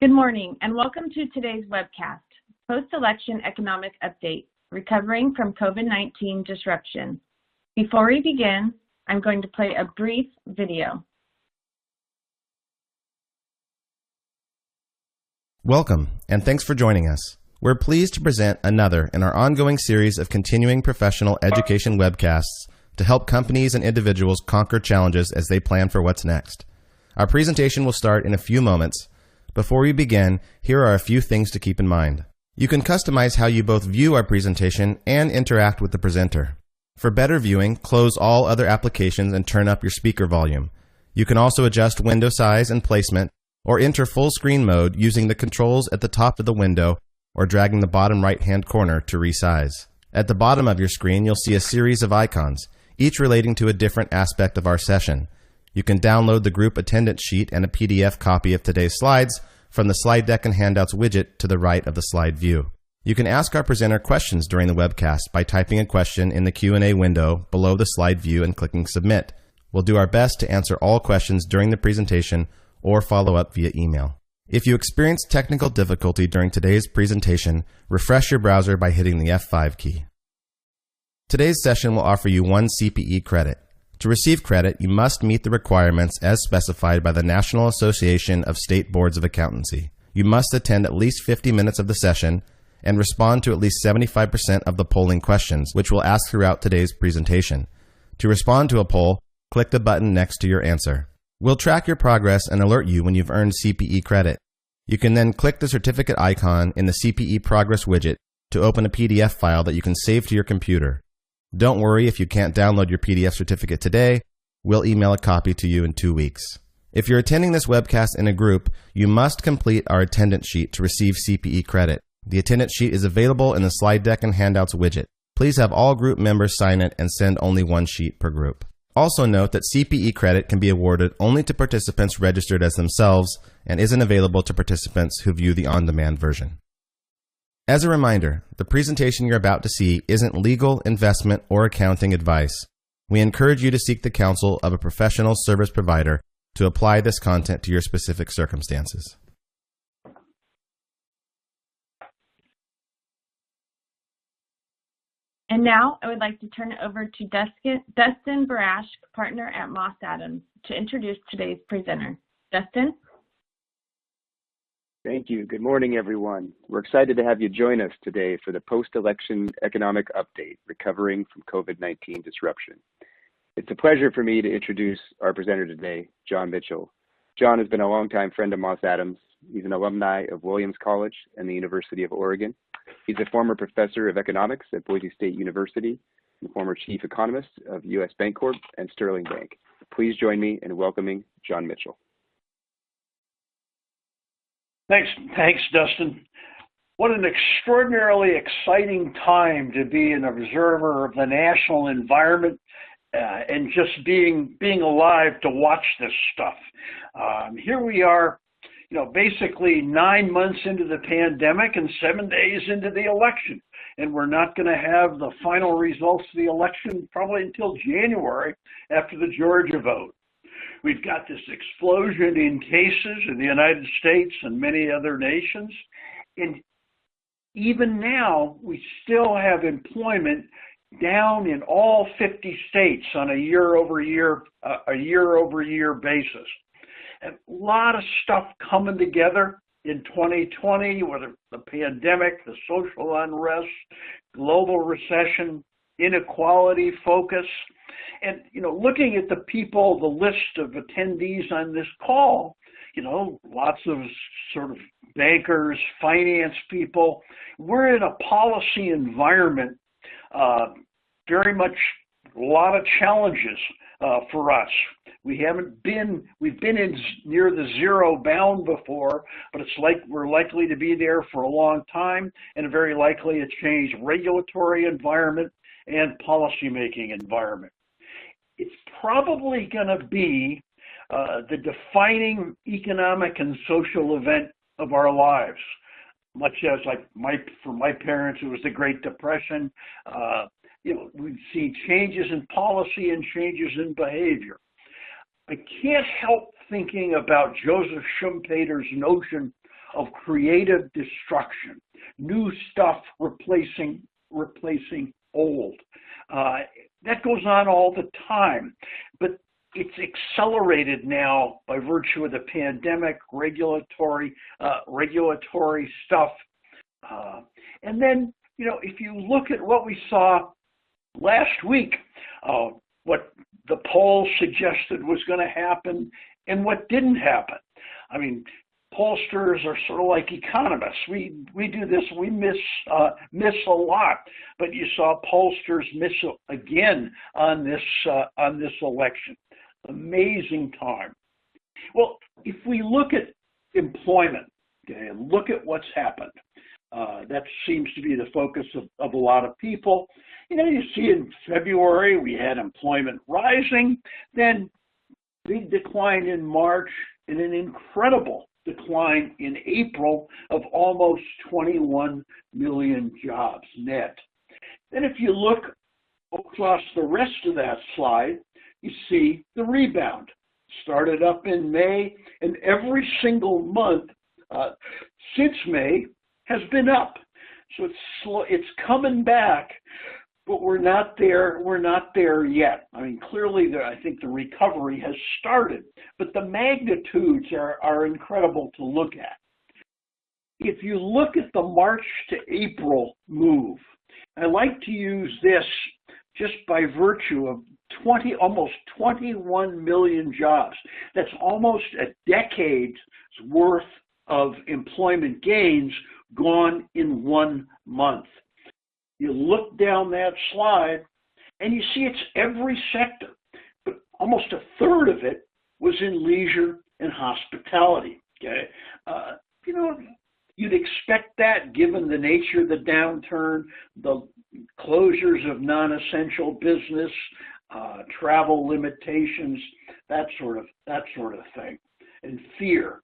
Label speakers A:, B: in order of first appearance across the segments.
A: Good morning and welcome to today's webcast, Post-Election Economic Update, Recovering from COVID-19 Disruption. Before we begin, I'm going to play a brief video.
B: Welcome, and thanks for joining us. We're pleased to present another in our ongoing series of continuing professional education webcasts to help companies and individuals conquer challenges as they plan for what's next. Our presentation will start in a few moments. Before we begin, here are a few things to keep in mind. You can customize how you both view our presentation and interact with the presenter. For better viewing, close all other applications and turn up your speaker volume. You can also adjust window size and placement or enter full screen mode using the controls at the top of the window or dragging the bottom right-hand corner to resize. At the bottom of your screen, you'll see a series of icons, each relating to a different aspect of our session. You can download the group attendance sheet and a PDF copy of today's slides from the slide deck and handouts widget to the right of the slide view. You can ask our presenter questions during the webcast by typing a question in the Q&A window below the slide view and clicking Submit. We'll do our best to answer all questions during the presentation or follow up via email. If you experience technical difficulty during today's presentation, refresh your browser by hitting the F5 key. Today's session will offer you 1 CPE credit. To receive credit, you must meet the requirements as specified by the National Association of State Boards of Accountancy. You must attend at least 50 minutes of the session and respond to at least 75% of the polling questions, which we'll ask throughout today's presentation. To respond to a poll, click the button next to your answer. We'll track your progress and alert you when you've earned CPE credit. You can then click the certificate icon in the CPE Progress widget to open a PDF file that you can save to your computer. Don't worry if you can't download your PDF certificate today. We'll email a copy to you in 2 weeks. If you're attending this webcast in a group, you must complete our attendance sheet to receive CPE credit. The attendance sheet is available in the slide deck and handouts widget. Please have all group members sign it and send only 1 sheet per group. Also note that CPE credit can be awarded only to participants registered as themselves and isn't available to participants who view the on-demand version. As a reminder, the presentation you're about to see isn't legal, investment, or accounting advice. We encourage you to seek the counsel of a professional service provider to apply this content to your specific circumstances.
A: And now I would like to turn it over to Dustin Barash, partner at Moss Adams, to introduce today's presenter. Dustin?
C: Thank you. Good morning, everyone. We're excited to have you join us today for the Post-Election Economic Update, Recovering from COVID-19 Disruption. It's a pleasure for me to introduce our presenter today, John Mitchell. John has been a longtime friend of Moss Adams. He's an alumni of Williams College and the University of Oregon. He's a former professor of economics at Boise State University and former chief economist of U.S. Bancorp and Sterling Bank. Please join me in welcoming John Mitchell.
D: Thanks, Dustin. What an extraordinarily exciting time to be an observer of the national environment and just being alive to watch this stuff. Here we are, basically 9 months into the pandemic and 7 days into the election. And we're not going to have the final results of the election probably until January after the Georgia vote. We've got this explosion in cases in the United States and many other nations. And even now, we still have employment down in all 50 states on a year-over-year basis. And a lot of stuff coming together in 2020, whether the pandemic, the social unrest, global recession, inequality focus. And, looking at the people, the list of attendees on this call, lots of sort of bankers, finance people. We're in a policy environment, very much a lot of challenges for us. We've been in near the zero bound before, but it's like we're likely to be there for a long time, and very likely a changed regulatory environment and policymaking environment. It's probably going to be the defining economic and social event of our lives. Much as for my parents, it was the Great Depression. We've seen changes in policy and changes in behavior. I can't help thinking about Joseph Schumpeter's notion of creative destruction, new stuff replacing old. That goes on all the time, but it's accelerated now by virtue of the pandemic, regulatory stuff. And then, if you look at what we saw last week, what the polls suggested was going to happen and what didn't happen. I mean, pollsters are sort of like economists. We do this, we miss a lot, but you saw pollsters miss again on this election. Amazing time. Well, if we look at employment, okay, and look at what's happened, that seems to be the focus of a lot of people. You see in February we had employment rising, then big decline in March, and an incredible decline in April of almost 21 million jobs net. Then if you look across the rest of that slide, you see the rebound. Started up in May, and every single month since May has been up. So it's coming back, but we're not there. We're not there yet. I mean, clearly, I think the recovery has started, but the magnitudes are incredible to look at. If you look at the March to April move, I like to use this just by virtue of almost 21 million jobs. That's almost a decade's worth of employment gains gone in 1 month. You look down that slide and you see it's every sector, but almost a third of it was in leisure and hospitality. Okay, you'd expect that given the nature of the downturn, the closures of non-essential business, travel limitations, that sort of thing, and fear,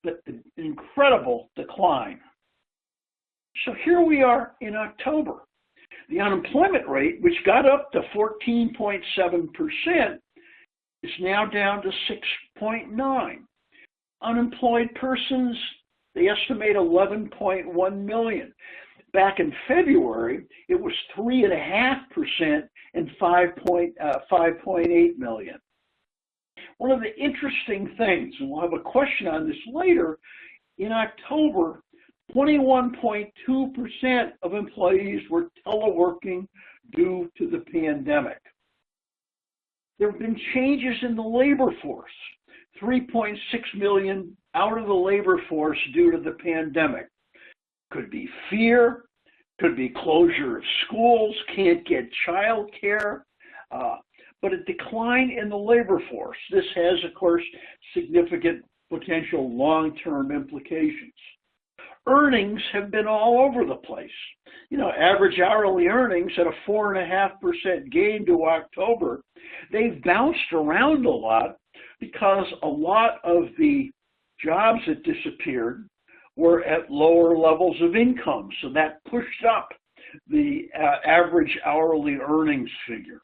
D: but an incredible decline. So here we are in October. The unemployment rate, which got up to 14.7%, is now down to 6.9. Unemployed persons, they estimate 11.1 million. Back in February, it was 3.5% and 5.8 million. One of the interesting things, and we'll have a question on this later, in October, 21.2% of employees were teleworking due to the pandemic. There have been changes in the labor force. 3.6 million out of the labor force due to the pandemic. Could be fear, could be closure of schools, can't get child care, but a decline in the labor force. This has, of course, significant potential long-term implications. Earnings have been all over the place. Average hourly earnings at a 4.5% gain to October. They've bounced around a lot because a lot of the jobs that disappeared were at lower levels of income. So that pushed up the average hourly earnings figure.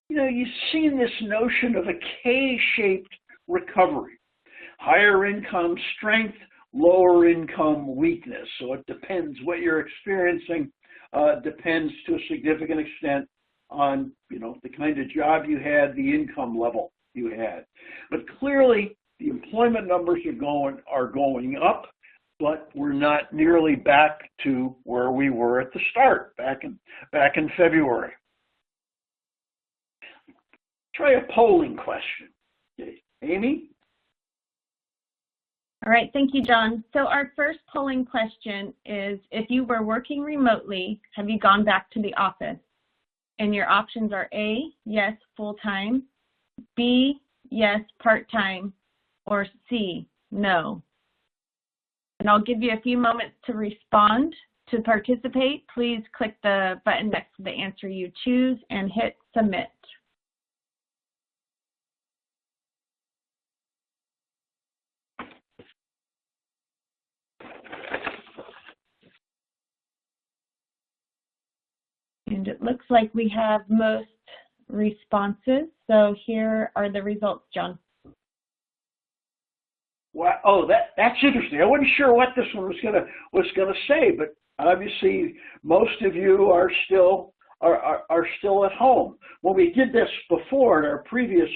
D: You've seen this notion of a K-shaped recovery. Higher income strength, lower income weakness. So it depends what you're experiencing, depends to a significant extent on, the kind of job you had, the income level you had. But clearly the employment numbers are going up, but we're not nearly back to where we were at the start, back in February. Try a polling question. Okay. Amy?
A: All right, thank you, John. So our first polling question is, if you were working remotely, have you gone back to the office? And your options are A, yes, full-time, B, yes, part-time, or C, no. And I'll give you a few moments to respond. To participate, please click the button next to the answer you choose and hit submit. And it looks like we have most responses. So here are the results, John.
D: Wow. Oh, that's interesting. I wasn't sure what this one was gonna say, but obviously most of you are still at home. When we did this before at our previous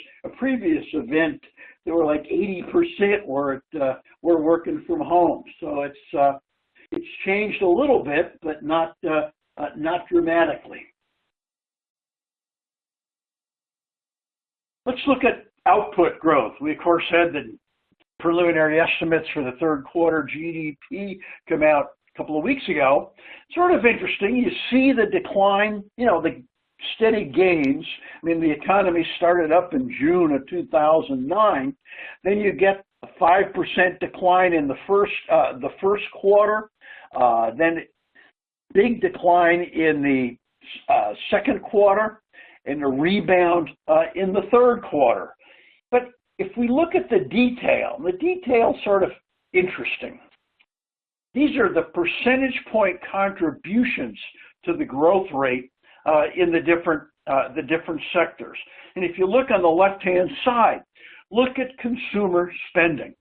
D: event, there were like 80% were working from home. So it's changed a little bit, but not dramatically. Let's look at output growth. We of course had the preliminary estimates for the third quarter GDP come out a couple of weeks ago. Sort of interesting. You see the decline, the steady gains. I mean, the economy started up in June of 2009. Then you get a 5% decline in the first quarter. Then big decline in the second quarter, and a rebound in the third quarter. But if we look at the detail's sort of interesting. These are the percentage point contributions to the growth rate in the different sectors. And if you look on the left-hand side, look at consumer spending.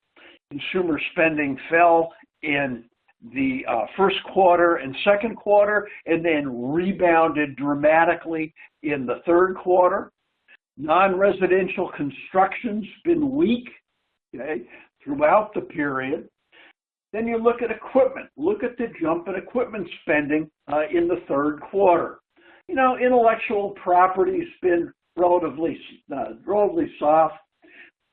D: Consumer spending fell in the first quarter and second quarter, and then rebounded dramatically in the third quarter. Non-residential construction's been weak, throughout the period. Then you look at equipment. Look at the jump in equipment spending in the third quarter. Intellectual property's been relatively soft.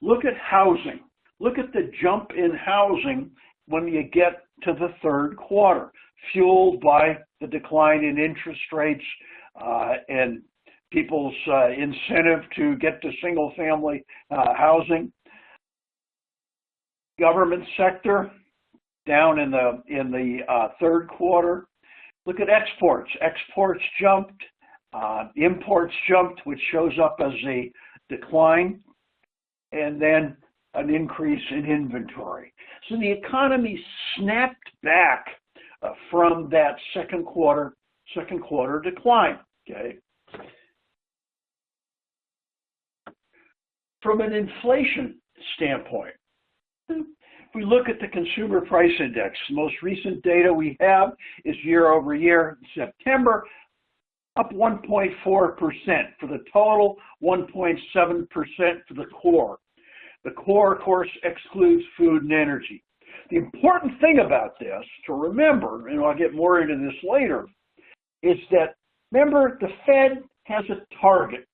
D: Look at housing. Look at the jump in housing when you get to the third quarter, fueled by the decline in interest rates and people's incentive to get to single-family housing. Government sector down in the third quarter. Look at exports. Exports jumped. Imports jumped, which shows up as a decline, and then an increase in inventory. So the economy snapped back from that second quarter decline. Okay. From an inflation standpoint, if we look at the Consumer Price Index, the most recent data we have is year over year, September, up 1.4% for the total, 1.7% for the core. The core, of course, excludes food and energy. The important thing about this to remember, and I'll get more into this later, is that, remember, the Fed has a target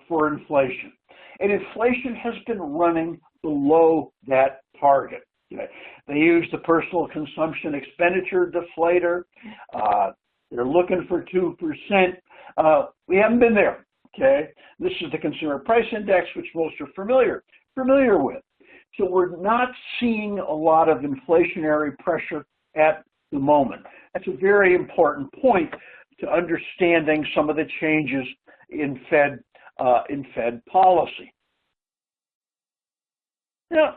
D: for inflation. And inflation has been running below that target. Okay? They use the personal consumption expenditure deflator. They're looking for 2%. We haven't been there. Okay, this is the Consumer Price Index, which most are familiar with. So we're not seeing a lot of inflationary pressure at the moment. That's a very important point to understanding some of the changes in Fed policy. Now,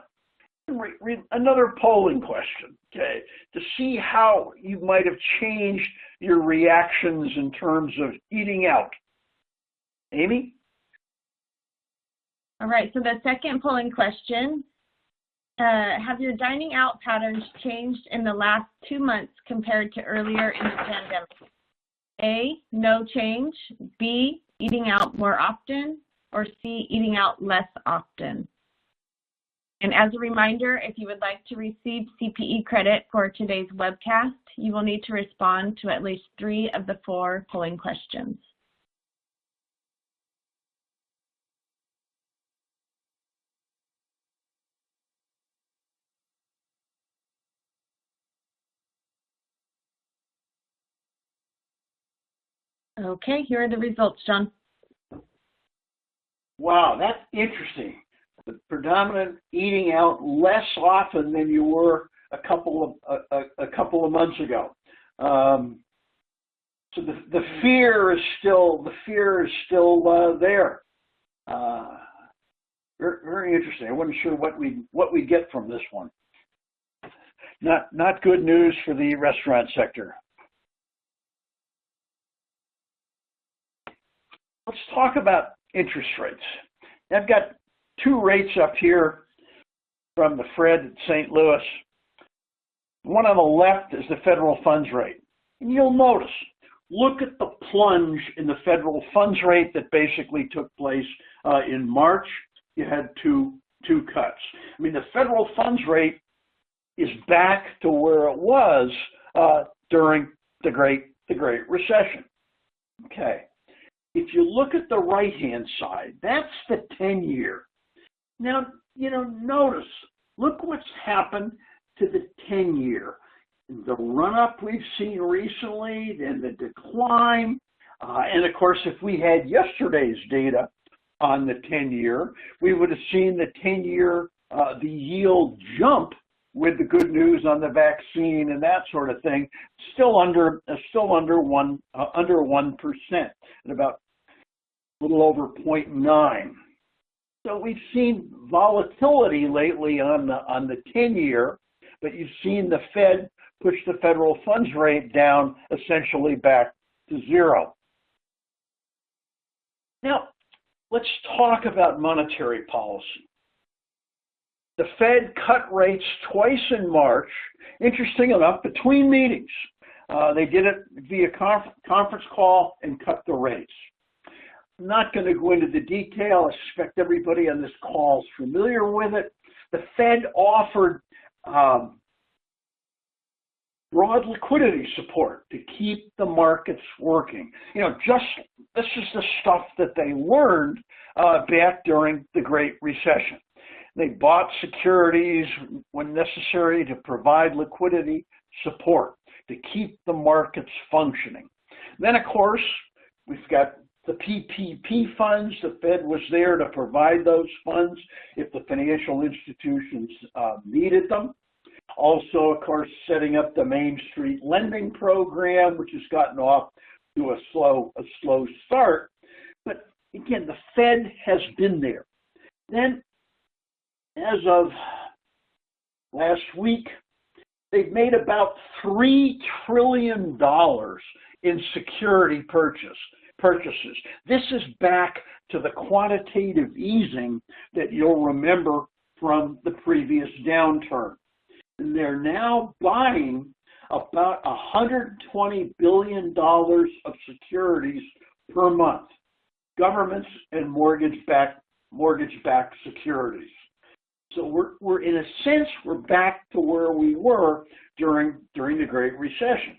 D: another polling question, okay, to see how you might have changed your reactions in terms of eating out. Amy?
A: All right, so the second polling question, have your dining out patterns changed in the last 2 months compared to earlier in the pandemic? A, no change. B, eating out more often. Or C, eating out less often. And as a reminder, if you would like to receive CPE credit for today's webcast, you will need to respond to at least 3 of the 4 polling questions. Okay, here are the results, John.
D: Wow, that's interesting. The predominant eating out less often than you were a couple of months ago. So the fear is still there. Very interesting. I wasn't sure what we get from this one. Not good news for the restaurant sector. Let's talk about interest rates. I've got 2 rates up here. from the Fred at St. Louis. The one on the left is the federal funds rate. And you'll notice, look at the plunge in the federal funds rate that basically took place in March. You had two cuts. I mean, the federal funds rate is back to where it was during the Great Recession. Okay. If you look at the right-hand side, that's the 10-year. Now, notice, look what's happened to the 10-year. The run-up we've seen recently, then the decline, and of course, if we had yesterday's data on the 10-year, we would have seen the 10-year, the yield jump with the good news on the vaccine and that sort of thing, still under 1%, at about a little over 0.9. So we've seen volatility lately on the 10-year, but you've seen the Fed push the federal funds rate down essentially back to zero. Now, let's talk about monetary policy. The Fed cut rates twice in March, interesting enough, between meetings. They did it via conference call and cut the rates. I'm not going to go into the detail. I suspect everybody on this call is familiar with it. The Fed offered broad liquidity support to keep the markets working. This is the stuff that they learned back during the Great Recession. They bought securities when necessary to provide liquidity support to keep the markets functioning. Then, of course, we've got the PPP funds. The Fed was there to provide those funds if the financial institutions needed them. Also, of course, setting up the Main Street lending program, which has gotten off to a slow start. But again, the Fed has been there. Then, as of last week, they've made about $3 trillion in security purchases. This is back to the quantitative easing that you'll remember from the previous downturn. And they're now buying about $120 billion of securities per month, governments and mortgage-backed securities. So we're in a sense, we're back to where we were during the Great Recession.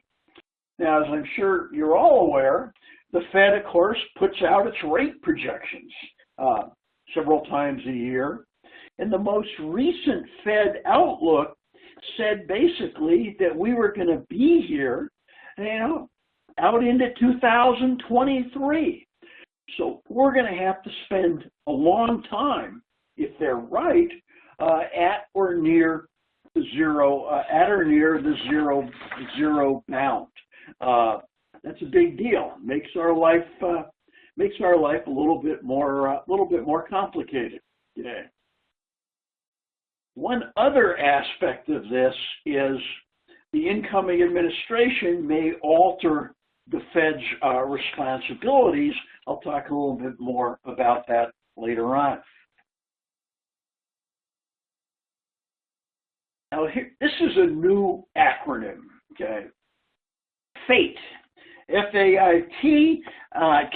D: Now, as I'm sure you're all aware, the Fed, of course, puts out its rate projections several times a year. And the most recent Fed outlook said basically that we were going to be here, out into 2023. So we're going to have to spend a long time, if they're right, at or near the zero bound. That's a big deal. Makes our life a little bit more complicated today. One other aspect of this is the incoming administration may alter the Fed's responsibilities. I'll talk a little bit more about that later on. Now, this is a new acronym, okay? FATE. F-A-I-T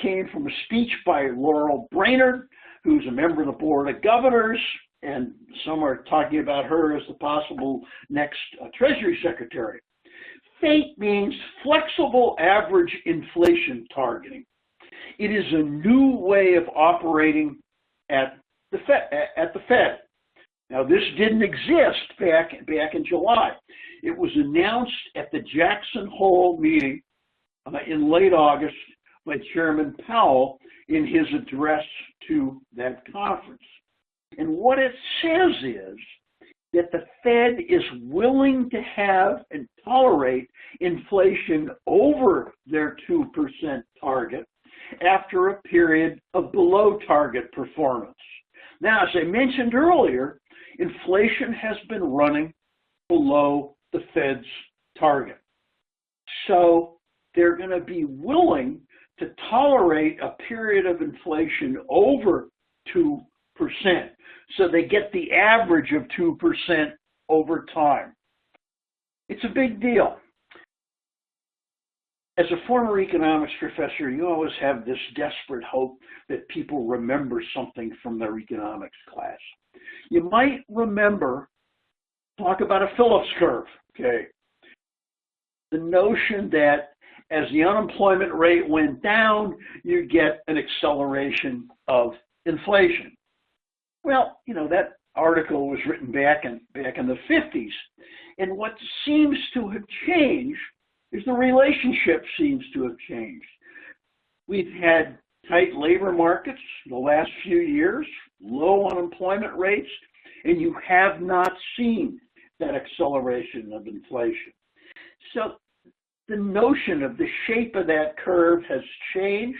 D: came from a speech by Laurel Brainerd, who's a member of the Board of Governors, and some are talking about her as the possible next Treasury Secretary. FATE means Flexible Average Inflation Targeting. It is a new way of operating at the Fed. Now, this didn't exist back in July. It was announced at the Jackson Hole meeting in late August by Chairman Powell in his address to that conference. And what it says is that the Fed is willing to have and tolerate inflation over their 2% target after a period of below target performance. Now, as I mentioned earlier, inflation has been running below the Fed's target. So they're going to be willing to tolerate a period of inflation over 2%, So they get the average of 2% over time. It's a big deal. As a former economics professor, you always have this desperate hope that people remember something from their economics class. You might remember, talk about a Phillips curve, okay? The notion that as the unemployment rate went down, you get an acceleration of inflation. Well, you know, that article was written back in the 50s. And what seems to have changed is the relationship seems to have changed. We've had tight labor markets the last few years, low unemployment rates, and you have not seen that acceleration of inflation. So the notion of the shape of that curve has changed.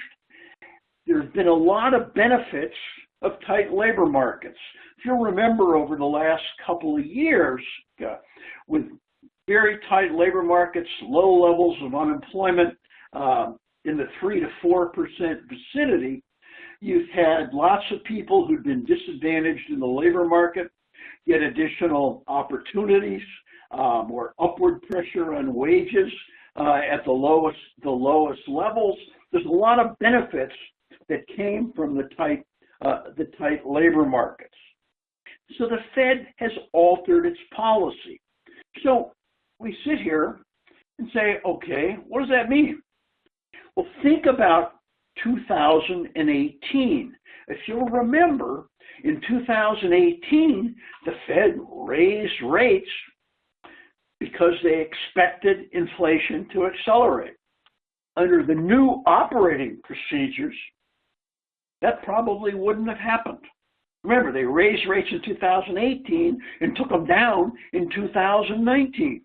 D: There's been a lot of benefits of tight labor markets. If you'll remember over the last couple of years, with very tight labor markets, low levels of unemployment in the 3 to 4% vicinity, you've had lots of people who've been disadvantaged in the labor market get additional opportunities, or upward pressure on wages at the lowest levels. There's a lot of benefits that came from the tight labor markets. So the Fed has altered its policy. So we sit here and say, okay, what does that mean? Well, think about 2018. If you'll remember, in 2018, the Fed raised rates because they expected inflation to accelerate. Under the new operating procedures, that probably wouldn't have happened. Remember, they raised rates in 2018 and took them down in 2019.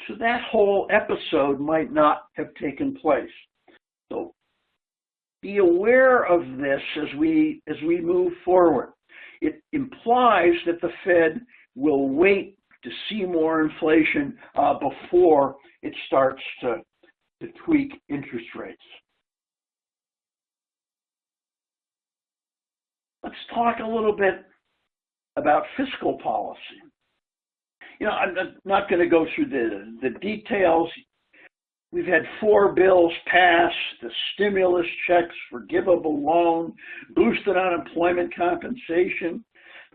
D: So that whole episode might not have taken place. So be aware of this as we move forward. It implies that the Fed will wait to see more inflation before it starts to tweak interest rates. Let's talk a little bit about fiscal policy. You know, I'm not going to go through the details. We've had 4 bills passed: the stimulus checks, forgivable loan, boosted unemployment compensation,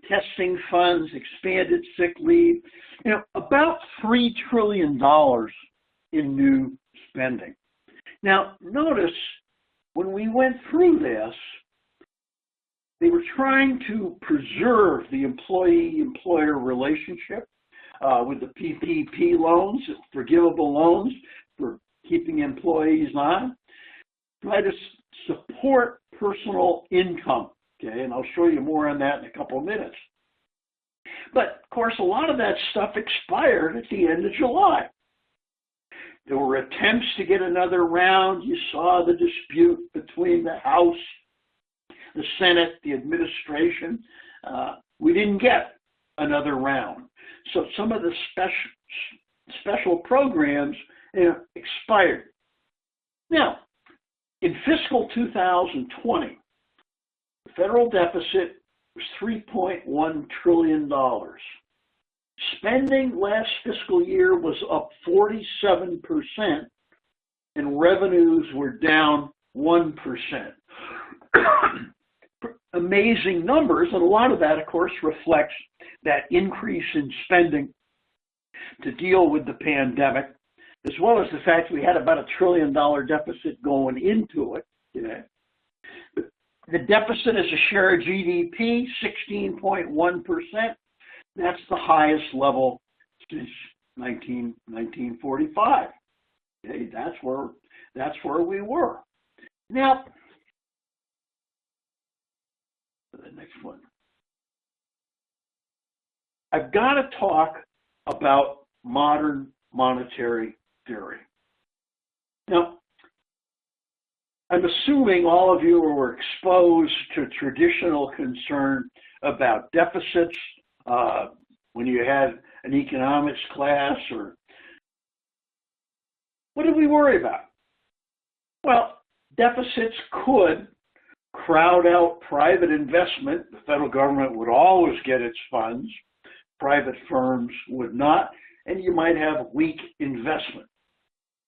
D: testing funds, expanded sick leave. You know, about $3 trillion in new spending. Now, notice when we went through this, they were trying to preserve the employee-employer relationship with the PPP loans, forgivable loans for keeping employees on, try to support personal income, okay? And I'll show you more on that in a couple of minutes. But, of course, a lot of that stuff expired at the end of July. There were attempts to get another round. You saw the dispute between the House, the Senate, the administration. We didn't get another round. So some of the special programs expired. Now, in fiscal 2020, the federal deficit was $3.1 trillion. Spending last fiscal year was up 47%, and revenues were down 1%. Amazing numbers, and a lot of that, of course, reflects that increase in spending to deal with the pandemic, as well as the fact we had about $1 trillion deficit going into it. You know. The deficit as a share of GDP, 16.1%. That's the highest level since 1945. Okay, that's where we were. Now, the next one. I've got to talk about modern monetary theory. Now, I'm assuming all of you were exposed to traditional concern about deficits when you had an economics class, or what did we worry about? Well, deficits could crowd out private investment. The federal government would always get its funds. Private firms would not, and you might have weak investment.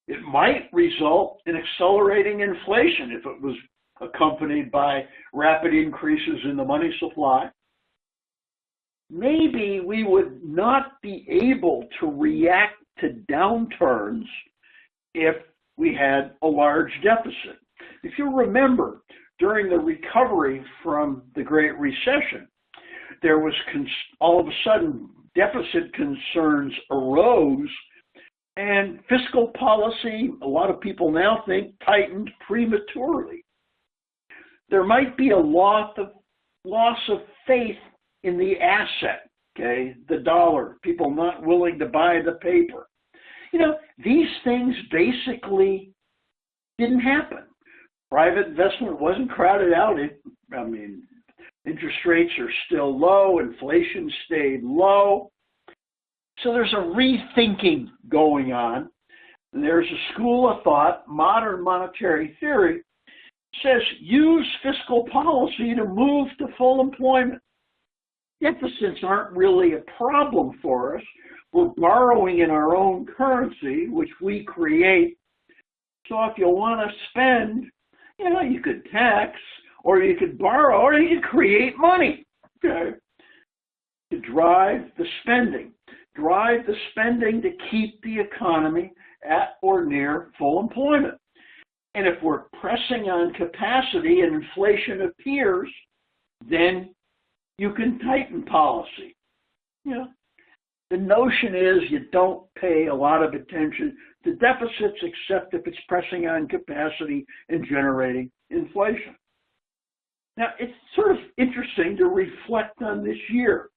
D: It might result in accelerating inflation if it was accompanied by rapid increases in the money supply. Maybe we would not be able to react to downturns if we had a large deficit. If you remember, during the recovery from the Great Recession, there was all of a sudden deficit concerns arose, and fiscal policy, a lot of people now think, tightened prematurely. There might be a loss of faith in the asset, okay, the dollar, people not willing to buy the paper. You know, these things basically didn't happen. Private investment wasn't crowded out. Interest rates are still low, inflation stayed low. So there's a rethinking going on. There's a school of thought, modern monetary theory, says use fiscal policy to move to full employment. Deficits aren't really a problem for us. We're borrowing in our own currency, which we create. So if you want to spend, you could tax, or you could borrow, or you could create money, okay, to drive the spending. Drive the spending to keep the economy at or near full employment. And if we're pressing on capacity and inflation appears, then you can tighten policy. The notion is you don't pay a lot of attention to deficits except if it's pressing on capacity and generating inflation. Now, it's sort of interesting to reflect on this year.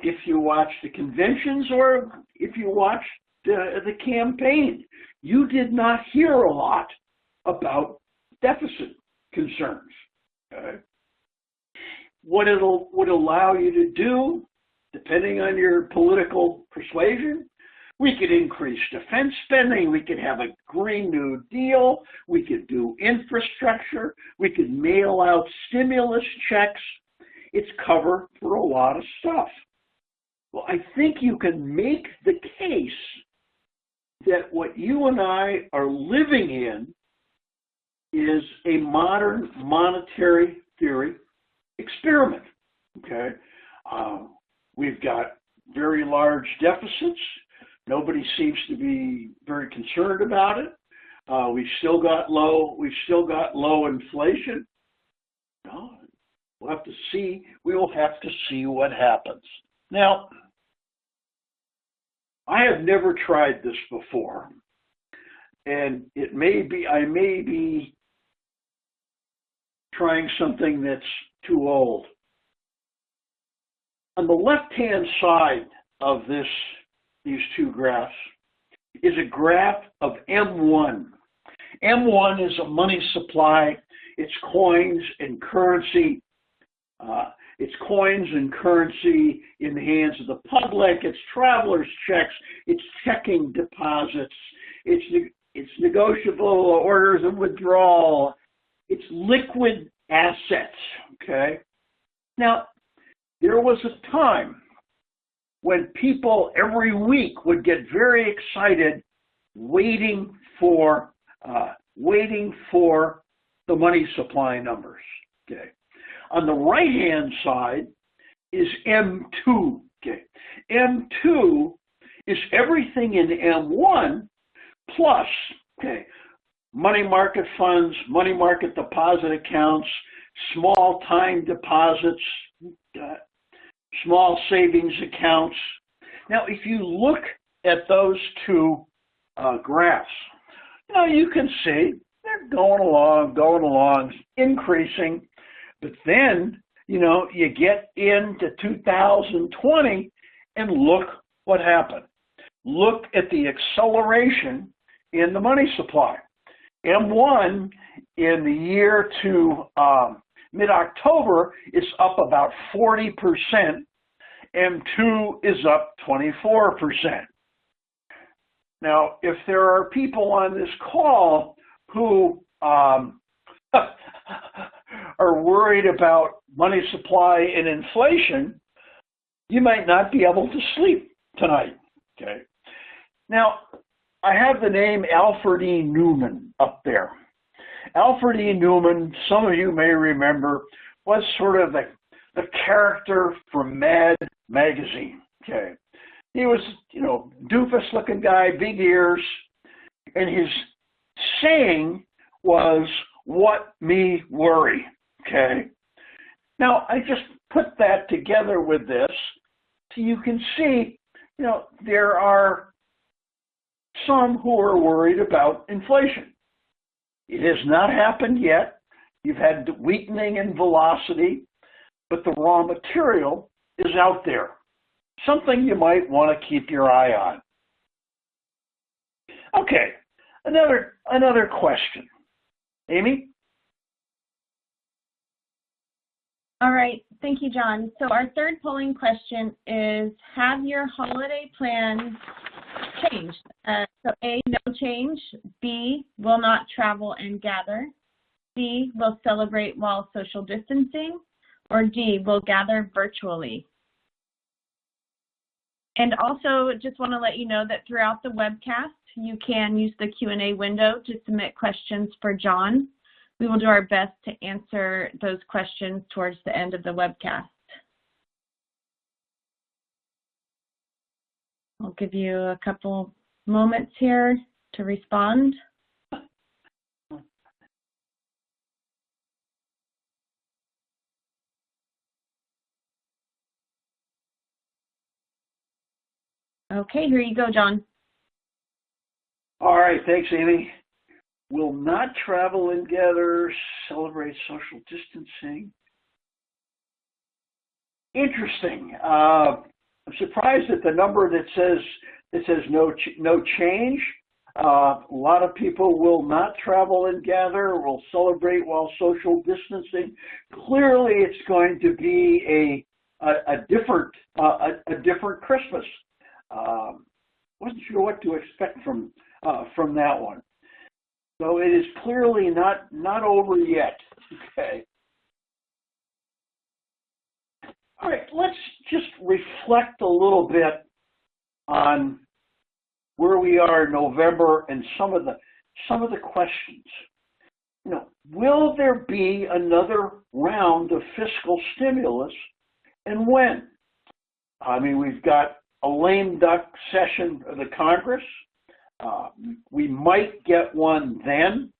D: If you watch the conventions or if you watch the campaign, you did not hear a lot about deficit concerns. Okay? What it would allow you to do, depending on your political persuasion, we could increase defense spending, we could have a Green New Deal, we could do infrastructure, we could mail out stimulus checks. It's cover for a lot of stuff. Well, I think you can make the case that what you and I are living in is a modern monetary theory experiment, okay? We've got very large deficits. Nobody seems to be very concerned about it. We've still got low inflation. We'll have to see. We will have to see what happens. Now, I have never tried this before, and I may be trying something that's too old. On the left-hand side of these two graphs is a graph of M1. M1 is a money supply. It's coins and currency. It's coins and currency in the hands of the public. It's traveler's checks. It's checking deposits. It's negotiable orders of withdrawal. It's liquid assets, okay? Now, there was a time when people every week would get very excited waiting for the money supply numbers, okay? On the right-hand side is M2, okay? M2 is everything in M1 plus, okay, money market funds, money market deposit accounts, small time deposits, small savings accounts. Now, if you look at those two graphs, you can see they're going along, increasing. But then, you get into 2020 and look what happened. Look at the acceleration in the money supply. M1 in the year to mid-October is up about 40%. M2 is up 24%. Now, if there are people on this call who are worried about money supply and inflation, you might not be able to sleep tonight. Okay. Now, I have the name Alfred E. Neuman up there. Alfred E. Neuman, some of you may remember, was sort of the character from Mad magazine. Okay. He was, doofus-looking guy, big ears, and his saying was, "What me worry." Okay. Now, I just put that together with this so you can see, there are some who are worried about inflation. It has not happened yet. You've had weakening in velocity, but the raw material is out there. Something you might want to keep your eye on. Okay, another question. Amy?
A: All right, thank you, John. So our third polling question is, have your holiday plans changed? So A, no change. B, will not travel and gather. C, will celebrate while social distancing. Or D, will gather virtually. And also just want to let you know that throughout the webcast, you can use the Q&A window to submit questions for John. We will do our best to answer those questions towards the end of the webcast. I'll give you a couple moments here to respond. Okay, here you go, John.
D: All right, thanks, Amy. Will not travel and gather, celebrate social distancing. Interesting. I'm surprised at the number that says no change. A lot of people will not travel and gather, will celebrate while social distancing. Clearly, it's going to be a different Christmas. Wasn't sure what to expect from that one. So it is clearly not over yet. Okay. All right, let's just reflect a little bit on where we are in November and some of the questions. Will there be another round of fiscal stimulus, and when? I mean, we've got a lame duck session of the Congress. We might get one then.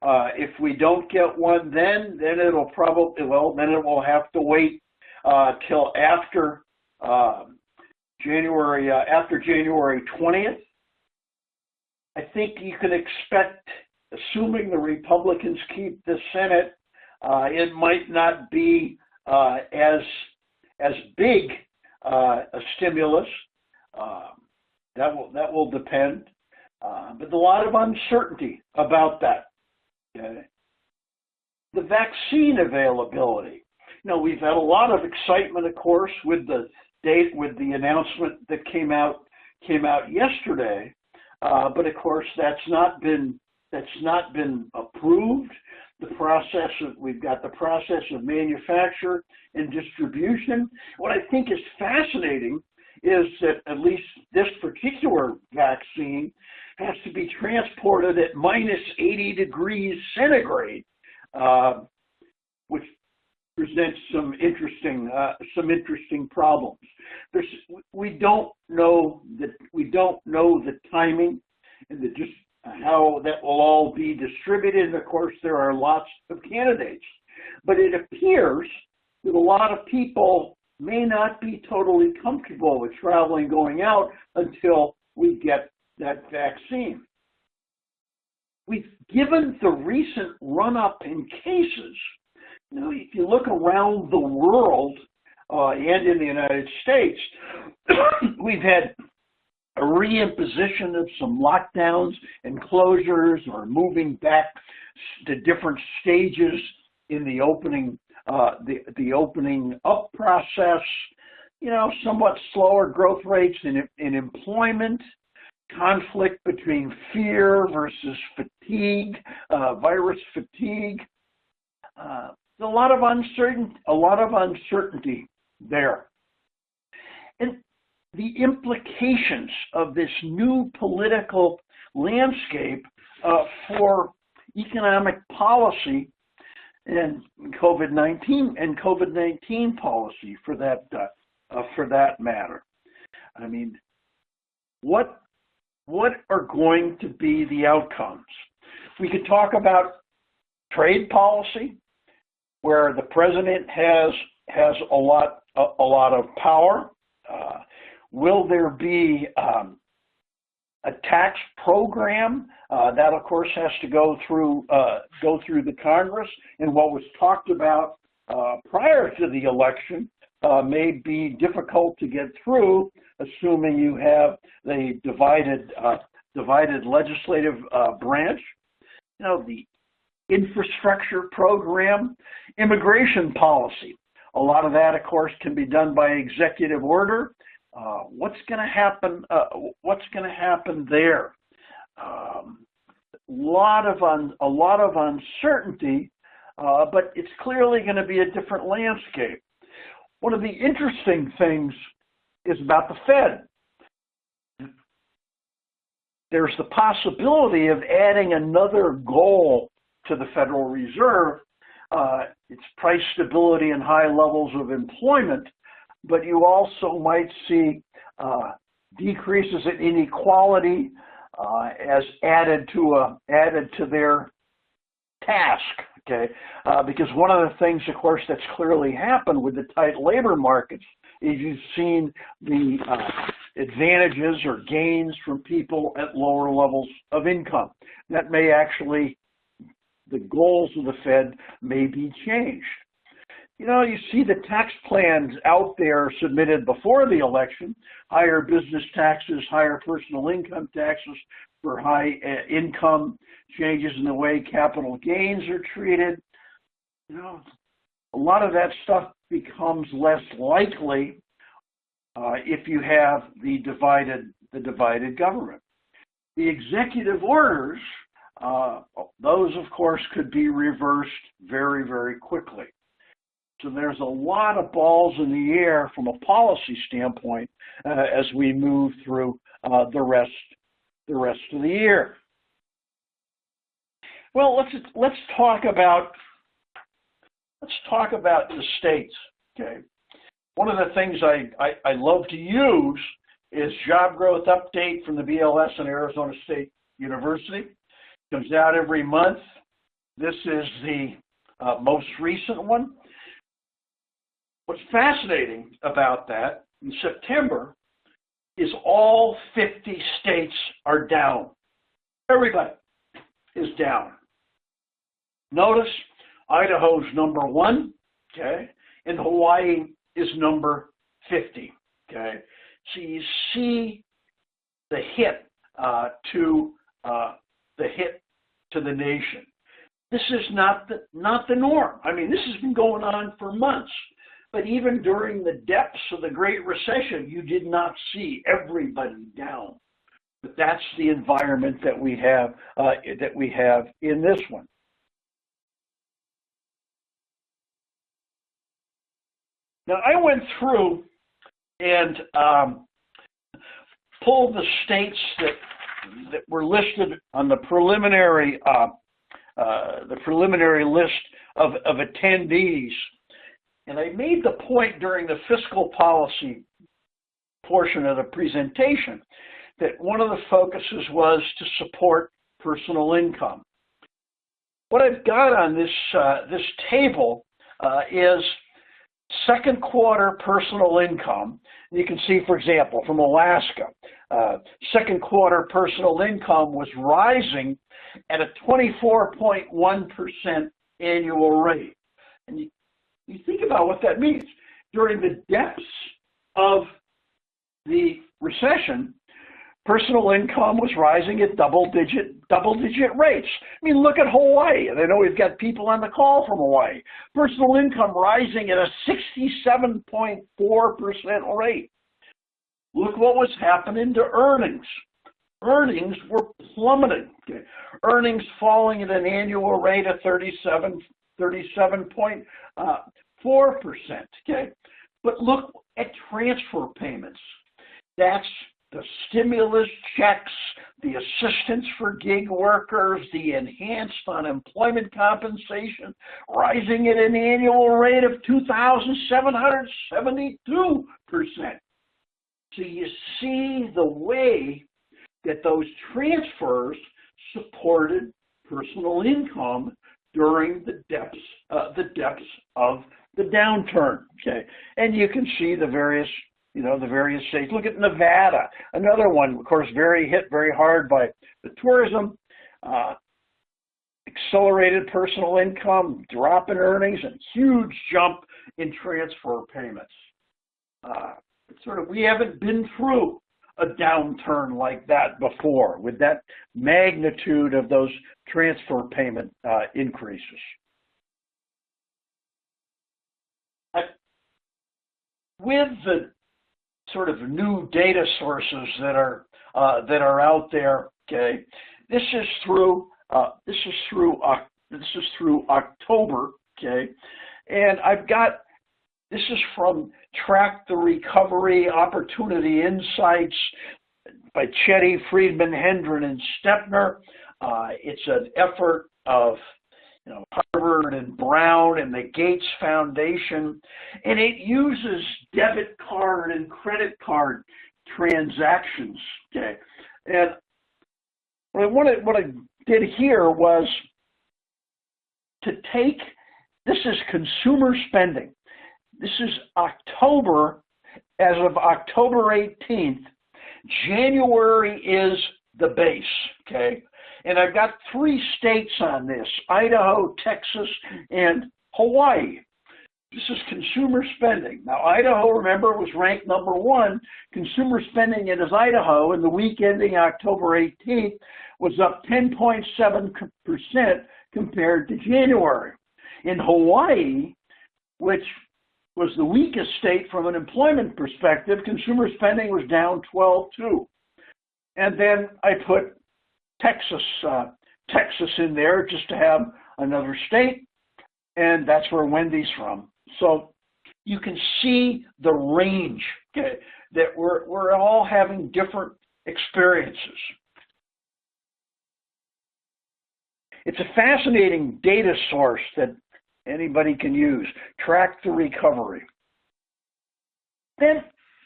D: If we don't get one then it'll then it will have to wait till after January 20th. I think you can expect, assuming the Republicans keep the Senate, it might not be as big a stimulus. That will depend. But a lot of uncertainty about that. Okay. The vaccine availability. We've had a lot of excitement, of course, with the announcement that came out yesterday. But of course, that's not been approved. We've got the process of manufacture and distribution. What I think is fascinating is that at least this particular vaccine has to be transported at minus 80 degrees centigrade, which presents some interesting problems. We don't know the timing and how that will all be distributed. And of course, there are lots of candidates, but it appears that a lot of people may not be totally comfortable with traveling, going out until we get that vaccine. Given the recent run-up in cases, if you look around the world and in the United States, we've had a reimposition of some lockdowns and closures, or moving back to different stages in the opening up process. Somewhat slower growth rates in employment, conflict between fear versus fatigue, virus fatigue. a lot of uncertainty there. And the implications of this new political landscape for economic policy and COVID-19 policy for that matter. I mean, what are going to be the outcomes? We could talk about trade policy, where the president has a lot of power. Will there be a tax program that, of course, has to go through the Congress? And what was talked about prior to the election may be difficult to get through, assuming you have the divided legislative branch. You know, the infrastructure program, immigration policy. A lot of that, of course, can be done by executive order. What's going to happen? What's going to happen there? A lot of uncertainty, but it's clearly going to be a different landscape. One of the interesting things is about the Fed. There's the possibility of adding another goal to the Federal Reserve. It's price stability and high levels of employment, but you also might see decreases in inequality as added to their task. Okay, because one of the things, of course, that's clearly happened with the tight labor markets is you've seen the advantages or gains from people at lower levels of income. That may actually, the goals of the Fed may be changed. You know, you see the tax plans out there submitted before the election: higher business taxes, higher personal income taxes for high income, changes in the way capital gains are treated. You know, a lot of that stuff becomes less likely if you have the divided government. The executive orders, those of course could be reversed very, very quickly. So there's a lot of balls in the air from a policy standpoint as we move through the rest of the year. Well, let's talk about the states. Okay, one of the things I love to use is job growth update from the BLS and Arizona State University. Comes out every month. This is the most recent one. What's fascinating about that in September is all 50 states are down. Everybody is down. Notice Idaho's number 1, okay, and Hawaii is number 50, okay. So you see the hit to the nation. This is not the norm. I mean, this has been going on for months. But even during the depths of the Great Recession, you did not see everybody down. But that's the environment that we have in this one. Now, I went through and pulled the states that were listed on the preliminary list of attendees. And I made the point during the fiscal policy portion of the presentation that one of the focuses was to support personal income. What I've got on this table is second quarter personal income. You can see, for example, from Alaska, second quarter personal income was rising at a 24.1% annual rate. And you think about what that means. During the depths of the recession, personal income was rising at double-digit rates. I mean, look at Hawaii. And I know we've got people on the call from Hawaii. Personal income rising at a 67.4% rate. Look what was happening to earnings. Earnings were plummeting. Okay. Earnings falling at an annual rate of 37%. 37.4%. Okay, but look at transfer payments. That's the stimulus checks, the assistance for gig workers, the enhanced unemployment compensation, rising at an annual rate of 2,772%. So you see the way that those transfers supported personal income during the depths of the downturn. Okay, and you can see the various states. Look at Nevada, another one, of course, hit very hard by the tourism, accelerated personal income, drop in earnings, and huge jump in transfer payments. We haven't been through a downturn like that before, with that magnitude of those transfer payment increases. With the sort of new data sources that are out there, okay, this is through October, okay, and this is from Track the Recovery Opportunity Insights by Chetty, Friedman, Hendren, and Stepner. It's an effort of Harvard and Brown and the Gates Foundation, and it uses debit card and credit card transactions. Okay, and what I did here was to take, this is consumer spending. This is October, as of October 18th. January is the base, okay? And I've got 3 states on this: Idaho, Texas, and Hawaii. This is consumer spending. Now, Idaho, remember, was ranked number 1. Consumer spending in Idaho in the week ending October 18th was up 10.7% compared to January. In Hawaii, which was the weakest state from an employment perspective, consumer spending was down 12.2. And then I put Texas in there just to have another state, and that's where Wendy's from. So you can see the range, okay, that we're all having different experiences. It's a fascinating data source that anybody can use. Track the Recovery. Then,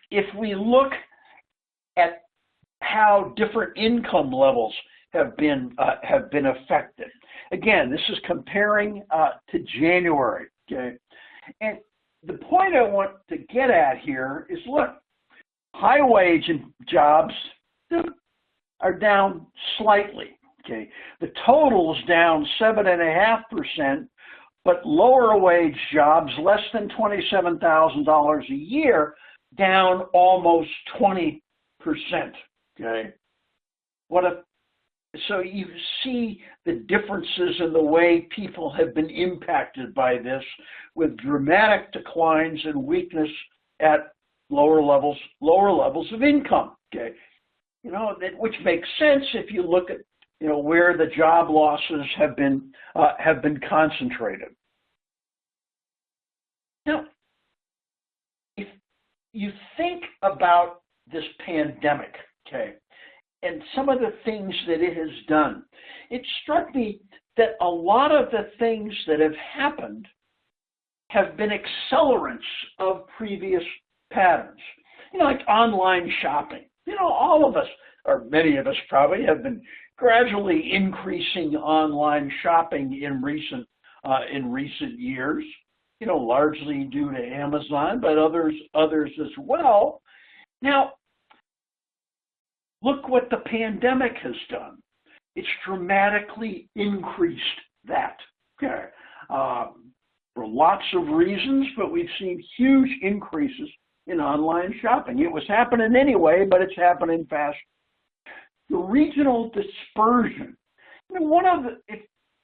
D: if we look at how different income levels have been affected, again, this is comparing to January. Okay, and the point I want to get at here is, look, high wage jobs are down slightly. Okay, the total's down 7.5%. But lower wage jobs, less than $27,000 a year, down almost 20%. Okay, so you see the differences in the way people have been impacted by this, with dramatic declines and weakness at lower levels of income. Okay, which makes sense if you look at where the job losses have been concentrated. Now, if you think about this pandemic, okay, and some of the things that it has done, it struck me that a lot of the things that have happened have been accelerants of previous patterns. Like online shopping. All of us, or many of us probably, have been gradually increasing online shopping in recent years. Largely due to Amazon, but others as well. Now, look what the pandemic has done. It's dramatically increased that. Okay, for lots of reasons, but we've seen huge increases in online shopping. It was happening anyway, but it's happening fast. The regional dispersion.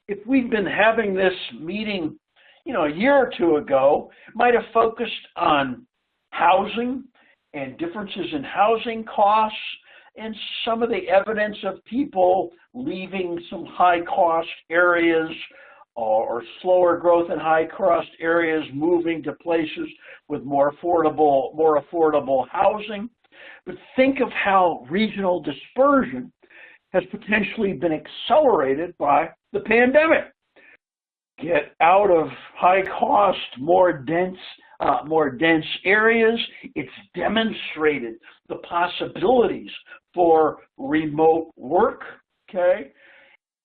D: If we've been having this meeting a year or two ago, might have focused on housing and differences in housing costs and some of the evidence of people leaving some high-cost areas or slower growth in high-cost areas, moving to places with more affordable housing. But think of how regional dispersion has potentially been accelerated by the pandemic. Get out of high-cost, more dense areas. It's demonstrated the possibilities for remote work, okay?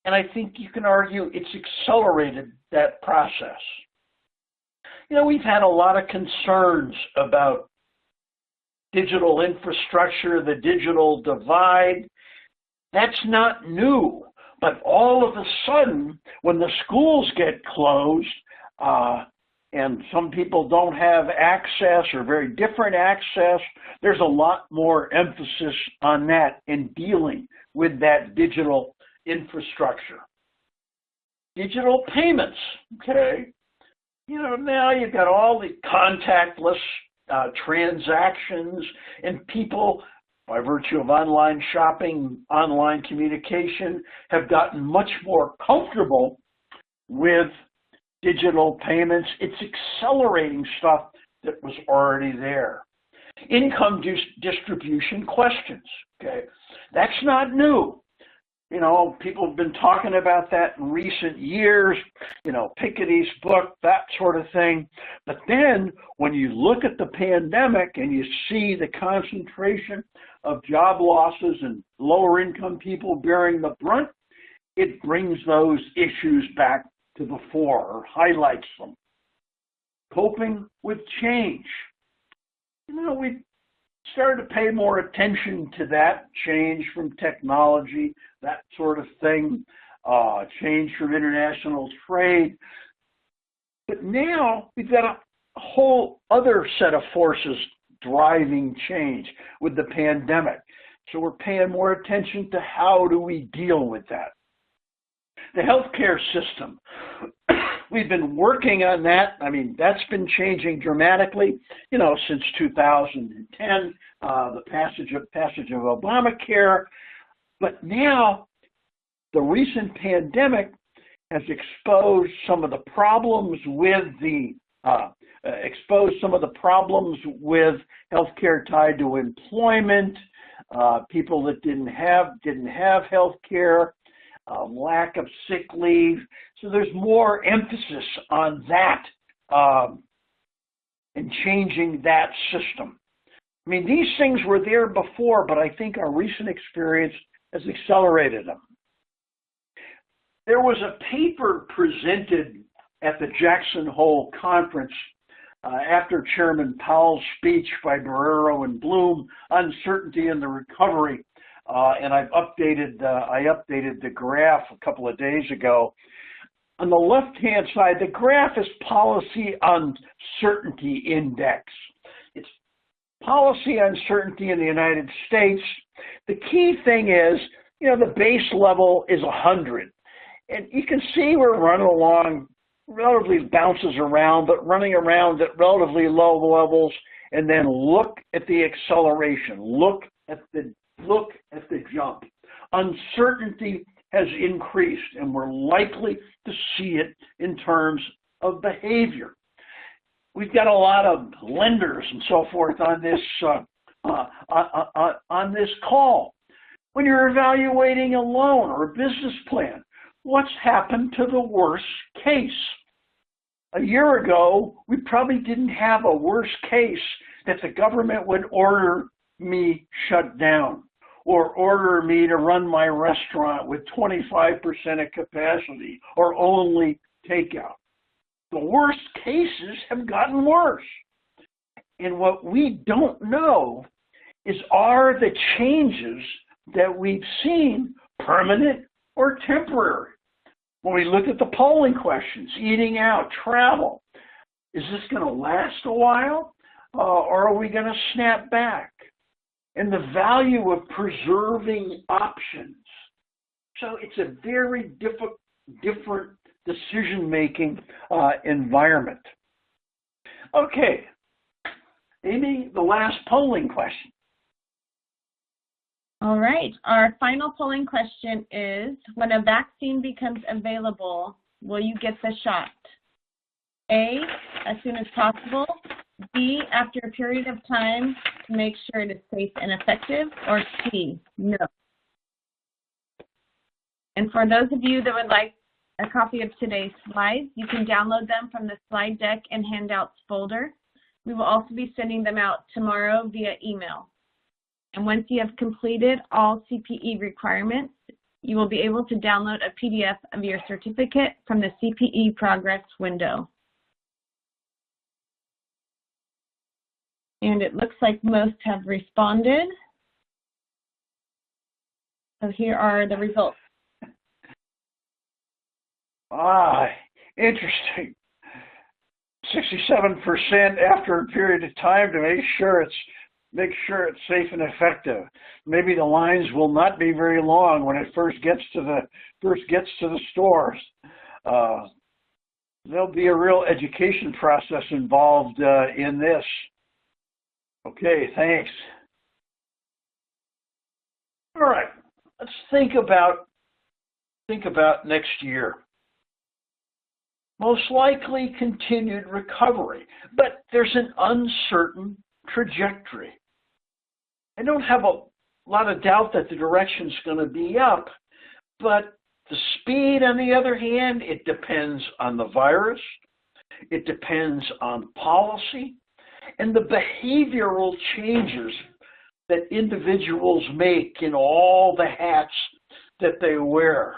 D: And I think you can argue it's accelerated that process. You know, we've had a lot of concerns about digital infrastructure, the digital divide. That's not new. But all of a sudden, when the schools get closed, and some people don't have access or very different access, there's a lot more emphasis on that in dealing with that digital infrastructure. Digital payments, okay? You know, now you've got all the contactless transactions, and people, by virtue of online shopping, online communication, have gotten much more comfortable with digital payments. It's accelerating stuff that was already there. Income distribution questions, okay? That's not new. You know, people have been talking about that in recent years, you know, Piketty's book, that sort of thing. But then when you look at the pandemic and you see the concentration of job losses and lower income people bearing the brunt, it brings those issues back to the fore or highlights them. Coping with change. You know, we started to pay more attention to that change from technology, that sort of thing, change from international trade. But now we've got a whole other set of forces driving change with the pandemic. So we're paying more attention to how do we deal with that. The healthcare system, we've been working on that. I mean, that's been changing dramatically, you know, since 2010, the passage of Obamacare. But now the recent pandemic has exposed some of the problems with healthcare tied to employment, people that didn't have healthcare. Lack of sick leave. So there's more emphasis on that and changing that system. I mean, these things were there before, but I think our recent experience has accelerated them. There was a paper presented at the Jackson Hole Conference after Chairman Powell's speech by Barrero and Bloom, Uncertainty in the Recovery. And I updated the graph a couple of days ago. On the left-hand side, the graph is Policy Uncertainty Index. It's policy uncertainty in the United States. The key thing is, you know, the base level is 100. And you can see we're running along, relatively bounces around, but running around at relatively low levels. And then look at the acceleration. Look at the jump. Uncertainty has increased, and we're likely to see it in terms of behavior. We've got a lot of lenders and so forth on this call. When you're evaluating a loan or a business plan, what's happened to the worst case? A year ago, we probably didn't have a worst case that the government would order me shut down or order me to run my restaurant with 25% of capacity or only takeout. The worst cases have gotten worse. And what we don't know is, are the changes that we've seen permanent or temporary? When we look at the polling questions, eating out, travel, is this going to last a while or are we going to snap back? And the value of preserving options. So it's a very different decision-making environment. Okay, Amy, the last polling question.
A: All right, our final polling question is, when a vaccine becomes available, will you get the shot? A, as soon as possible. B, after a period of time to make sure it is safe and effective. Or C, no. And for those of you that would like a copy of today's slides, you can download them from the slide deck and handouts folder. We will also be sending them out tomorrow via email. And once you have completed all CPE requirements, you will be able to download a PDF of your certificate from the CPE progress window. And it looks like most have responded. So here are the results.
D: Interesting. 67% after a period of time to make sure it's safe and effective. Maybe the lines will not be very long when it first gets to the stores. There'll be a real education process involved in this. Okay, thanks. All right, let's think about next year. Most likely continued recovery, but there's an uncertain trajectory. I don't have a lot of doubt that the direction's going to be up, but the speed, on the other hand, it depends on the virus, it depends on policy, and the behavioral changes that individuals make in all the hats that they wear.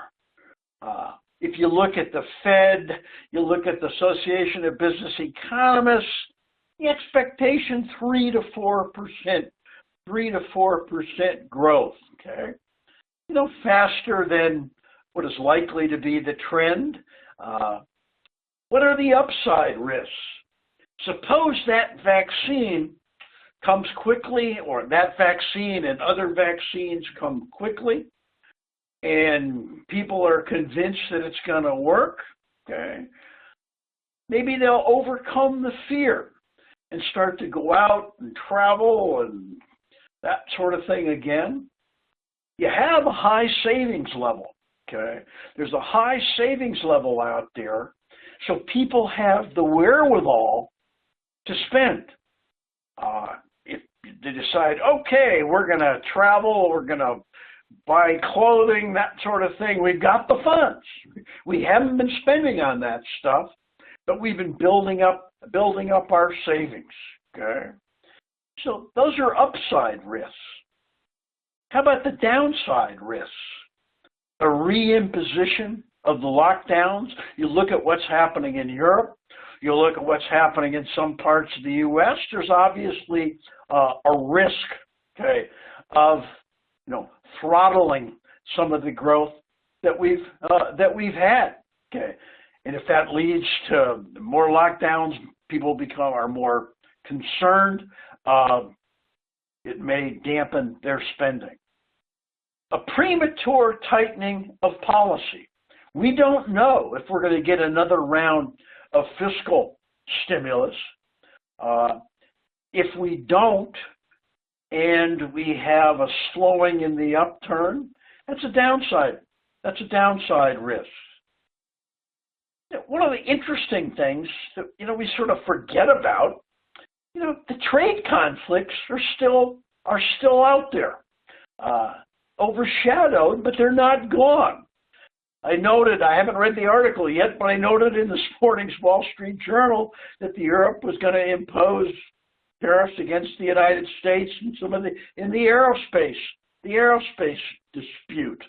D: If you look at the Fed, you look at the Association of Business Economists, the expectation 3 to 4%, 3 to 4% growth, okay? You know, faster than what is likely to be the trend. What are the upside risks? Suppose that vaccine comes quickly, or that vaccine and other vaccines come quickly, and people are convinced that it's going to work, okay? Maybe they'll overcome the fear and start to go out and travel and that sort of thing again. You have a high savings level, okay? There's a high savings level out there, so people have the wherewithal to spend. If they decide, okay, we're going to travel, we're going to buy clothing, that sort of thing, we've got the funds. We haven't been spending on that stuff, but we've been building up our savings, okay? So those are upside risks. How about the downside risks? A reimposition of the lockdowns. You look at what's happening in Europe, you look at what's happening in some parts of the U.S., there's obviously a risk, okay, of throttling some of the growth that we've had, okay, and if that leads to more lockdowns, people are more concerned. It may dampen their spending. A premature tightening of policy. We don't know if we're going to get another round of fiscal stimulus. If we don't, and we have a slowing in the upturn, that's a downside. That's a downside risk. One of the interesting things that we sort of forget about, the trade conflicts are still out there, overshadowed, but they're not gone. I haven't read the article yet, but I noted in this morning's Wall Street Journal that Europe was going to impose tariffs against the United States and in the aerospace dispute.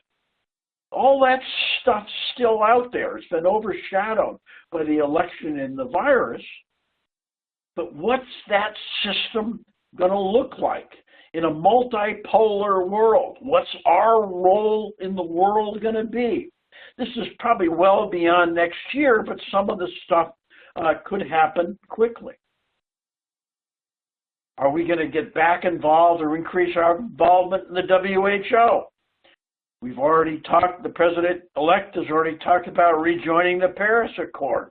D: All that stuff's still out there. It's been overshadowed by the election and the virus. But what's that system going to look like in a multipolar world? What's our role in the world going to be? This is probably well beyond next year, but some of the stuff could happen quickly. Are we going to get back involved or increase our involvement in the WHO? We've already talked, the president-elect has already talked about rejoining the Paris Accord.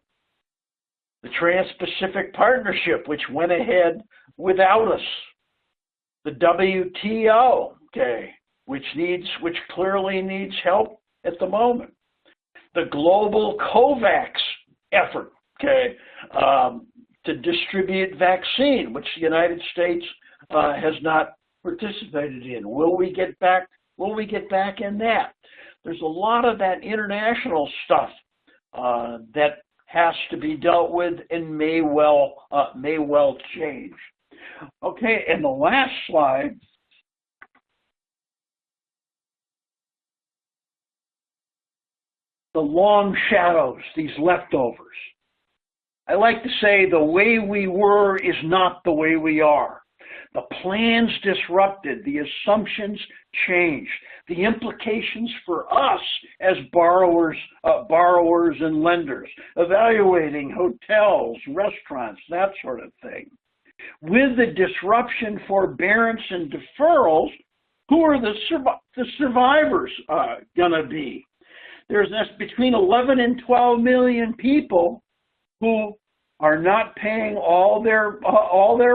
D: The Trans-Pacific Partnership, which went ahead without us. The WTO, okay, which clearly needs help at the moment. the global COVAX effort, okay, to distribute vaccine, which the United States has not participated in. Will we get back in that? There's a lot of that international stuff that has to be dealt with and may well change. Okay, and the last slide. The long shadows, these leftovers. I like to say the way we were is not the way we are. The plans disrupted, the assumptions changed, the implications for us as borrowers and lenders, evaluating hotels, restaurants, that sort of thing. With the disruption, forbearance, and deferrals, who are the survivors going to be? There's between 11 and 12 million people who are not paying all their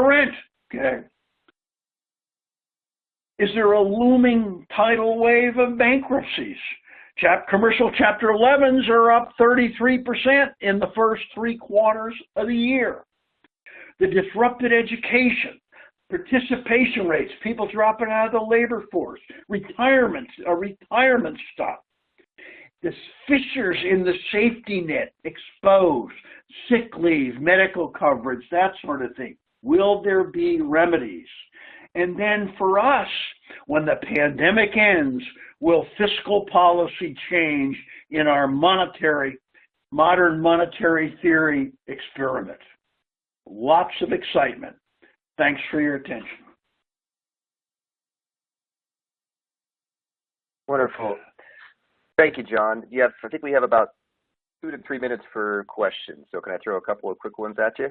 D: rent. Okay. Is there a looming tidal wave of bankruptcies? Commercial Chapter 11s are up 33% in the first 3 quarters of the year. The disrupted education, participation rates, people dropping out of the labor force, retirement stuff. The fissures in the safety net exposed, sick leave, medical coverage, that sort of thing. Will there be remedies? And then for us, when the pandemic ends, will fiscal policy change in our modern monetary theory experiment? Lots of excitement. Thanks for your attention.
C: Wonderful. Thank you, John. I think we have about 2 to 3 minutes for questions. So can I throw a couple of quick ones at you?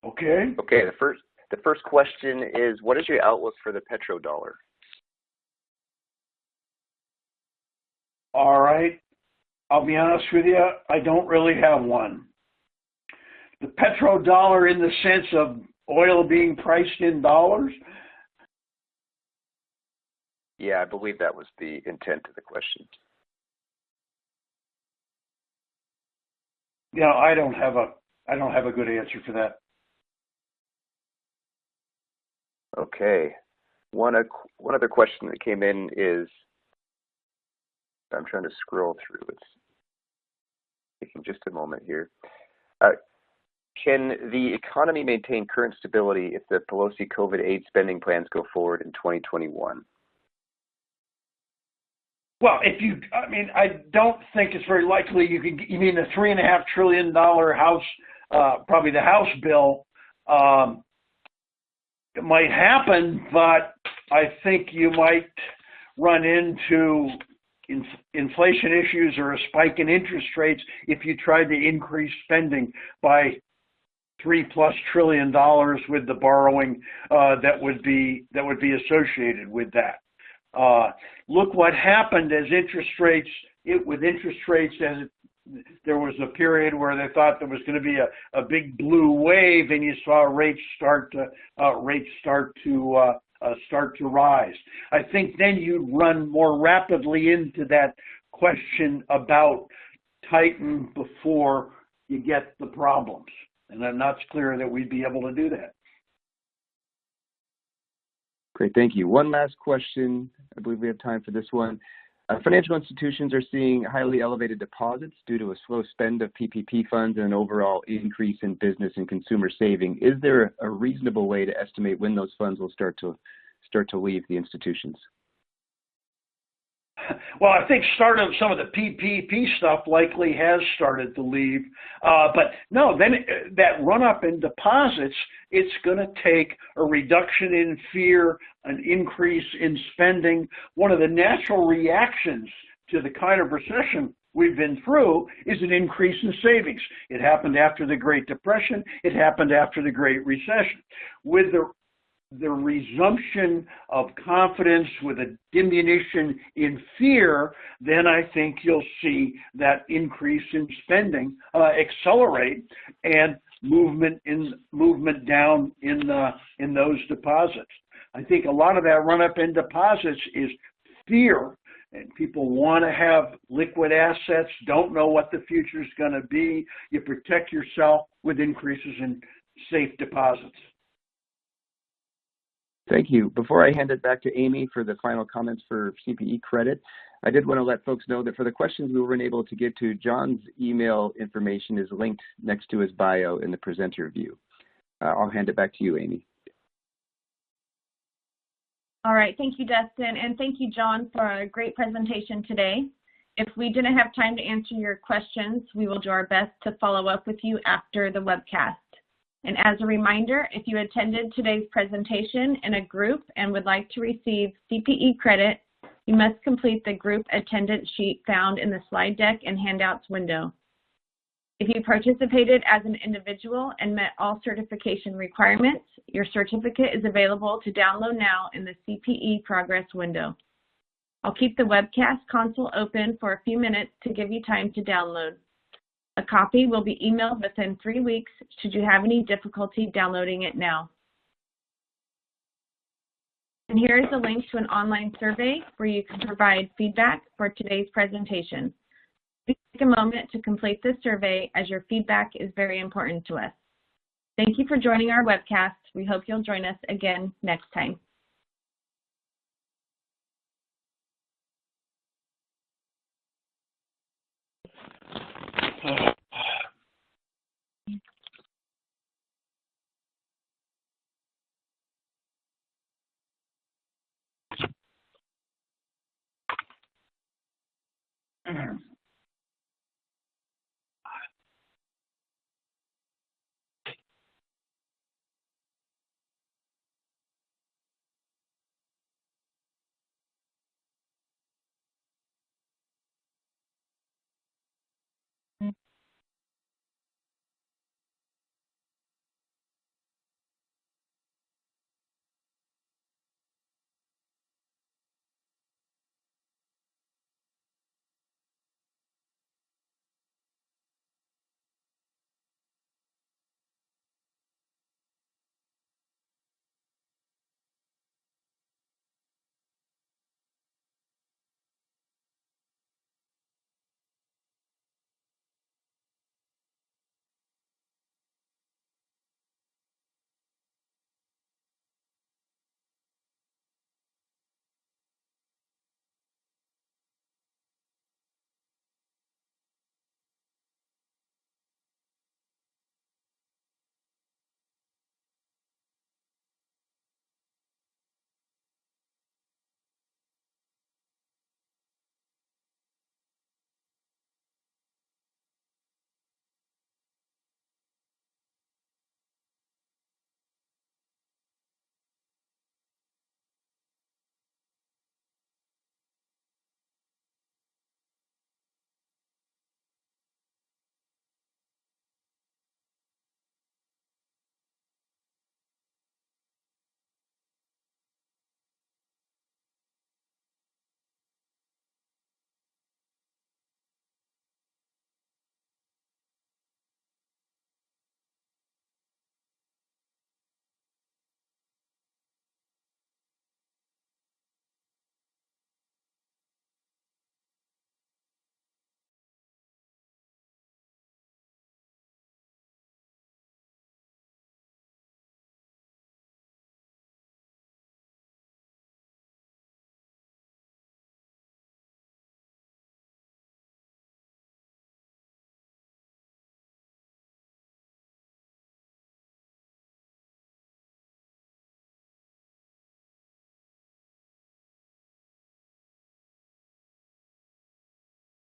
D: Okay.
C: Okay. The first question is, what is your outlook for the petrodollar?
D: All right. I'll be honest with you, I don't really have one. The petrodollar in the sense of oil being priced in dollars?
C: Yeah, I believe that was the intent of the question.
D: Yeah, I don't have a good answer for that.
C: Okay. One other question that came in is, I'm trying to scroll through. It's taking just a moment here. Can the economy maintain current stability if the Pelosi COVID aid spending plans go forward in 2021?
D: Well, I don't think it's very likely you mean the $3.5 trillion House, probably the House bill. It might happen, but I think you might run into inflation issues or a spike in interest rates if you tried to increase spending by $3+ trillion with the borrowing that would be associated with that. Look what happened as there was a period where they thought there was going to be a big blue wave, and you saw rates start to rise. I think then you'd run more rapidly into that question about tighten before you get the problems. And I'm not clear that we'd be able to do that.
C: Great, thank you. One last question. I believe we have time for this one. Financial institutions are seeing highly elevated deposits due to a slow spend of PPP funds and an overall increase in business and consumer saving. Is there a reasonable way to estimate when those funds will start to leave the institutions?
D: Well, I think some of the PPP stuff likely has started to leave. But no, then that run-up in deposits, it's going to take a reduction in fear, an increase in spending. One of the natural reactions to the kind of recession we've been through is an increase in savings. It happened after the Great Depression. It happened after the Great Recession. With the resumption of confidence, with a diminution in fear, then I think you'll see that increase in spending accelerate and movement down in those deposits. I think a lot of that run-up in deposits is fear, and people want to have liquid assets, don't know what the future is going to be. You protect yourself with increases in safe deposits.
C: Thank you. Before I hand it back to Amy for the final comments for CPE credit, I did want to let folks know that for the questions we weren't able to get to, John's email information is linked next to his bio in the presenter view. I'll hand it back to you, Amy.
A: All right, thank you, Dustin, and thank you, John, for a great presentation today. If we didn't have time to answer your questions, we will do our best to follow up with you after the webcast. And as a reminder, if you attended today's presentation in a group and would like to receive CPE credit, you must complete the group attendance sheet found in the slide deck and handouts window. If you participated as an individual and met all certification requirements, your certificate is available to download now in the CPE progress window. I'll keep the webcast console open for a few minutes to give you time to download. A copy will be emailed within 3 weeks should you have any difficulty downloading it now. And here is a link to an online survey where you can provide feedback for today's presentation. Take a moment to complete this survey as your feedback is very important to us. Thank you for joining our webcast. We hope you'll join us again next time.